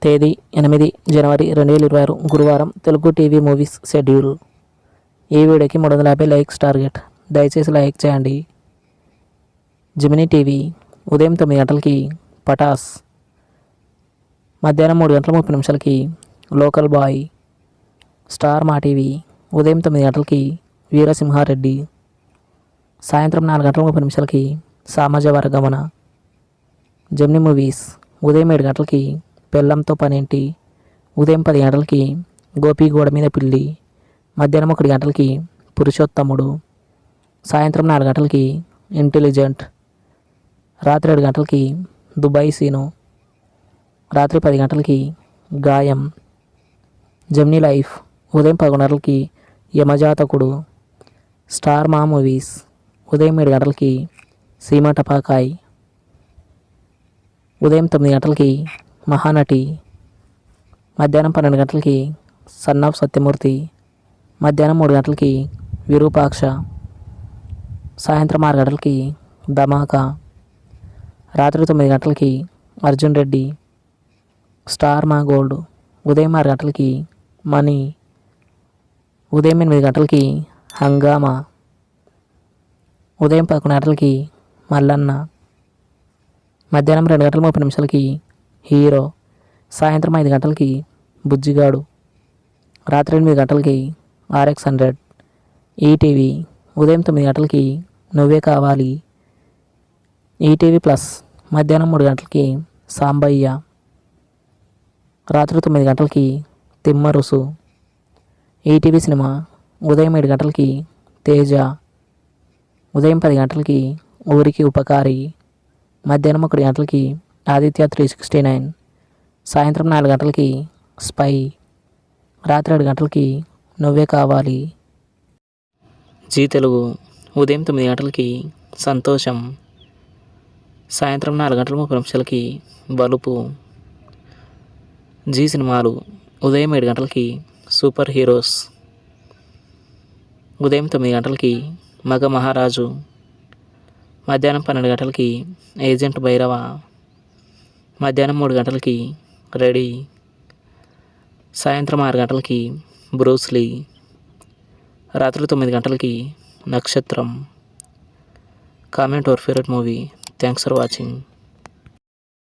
తేదీ 8 జనవరి 2026 గురువారం. Telugu TV movies schedule. ఈ వీడియోకి 350 లైక్స్ టార్గెట్. దయచేసి లైక్ చేయండి. జెమినీ టీవీ ఉదయం 9 గంటలకి పటాస్, మధ్యాహ్నం 3 గంటల 30 నిమిషాలకి లోకల్ బాయ్. స్టార్ మా టీవీ ఉదయం 9 గంటలకి వీరసింహారెడ్డి, సాయంత్రం 4 గంటల 30 నిమిషాలకి సామాజ వర్గమన. జెమినీ మూవీస్ ఉదయం 7 గంటలకి పెళ్ళంతో పనేంటి, ఉదయం 10 గంటలకి గోపి గోడ మీద పిల్లి, మధ్యాహ్నం 1 గంటలకి పురుషోత్తముడు, సాయంత్రం 4 గంటలకి ఇంటెలిజెంట్, రాత్రి 7 గంటలకి దుబాయ్ సీను, రాత్రి 10 గంటలకి గాయం. జెమినీ లైఫ్ ఉదయం 11 గంటలకి యమజాతకుడు. స్టార్ మా మూవీస్ ఉదయం 7 గంటలకి సీమ టపాకాయ్, ఉదయం 9 గంటలకి మహానటి, మధ్యాహ్నం 12 గంటలకి సన్ ఆఫ్ సత్యమూర్తి, మధ్యాహ్నం 3 గంటలకి విరూపాక్ష, సాయంత్రం 6 గంటలకి ధమాకా, రాత్రి 9 గంటలకి అర్జున్ రెడ్డి. స్టార్ మా గోల్డ్ ఉదయం 6 గంటలకి మనీ, ఉదయం 8 గంటలకి హంగామా, ఉదయం 11 గంటలకి మల్లన్న, మధ్యాహ్నం 2 గంటల 30 నిమిషాలకి హీరో, సాయంత్రం 5 గంటలకి బుజ్జిగాడు, రాత్రి 8 గంటలకి RX100. ఈటీవీ ఉదయం 9 గంటలకి నువ్వే కావాలి. ఈటీవీ ప్లస్ మధ్యాహ్నం 3 గంటలకి సాంబయ్య, రాత్రి 9 గంటలకి తిమ్మరుసు. ఈటీవీ సినిమా ఉదయం 7 గంటలకి తేజ, ఉదయం 10 గంటలకి ఊరికి ఉపకారి, మధ్యాహ్నం 1 గంటలకి ఆదిత్య 369, సాయంత్రం 4 గంటలకి స్పై, రాత్రి 7 గంటలకి నువ్వే కావాలి. జీ తెలుగు ఉదయం 9 గంటలకి సంతోషం, సాయంత్రం 4 గంటల 30 నిమిషాలకి బలుపు. జీ సినిమాలు ఉదయం 7 గంటలకి సూపర్ హీరోస్, ఉదయం 9 గంటలకి మగ మహారాజు, మధ్యాహ్నం 12 గంటలకి ఏజెంట్ భైరవ, మధ్యాహ్నం 3 గంటలకి రెడీ, సాయంత్రం 6 గంటలకి బ్రూస్లీ, రాత్రి 9 గంటలకి నక్షత్రం. Comment your favourite movie. Thanks for watching.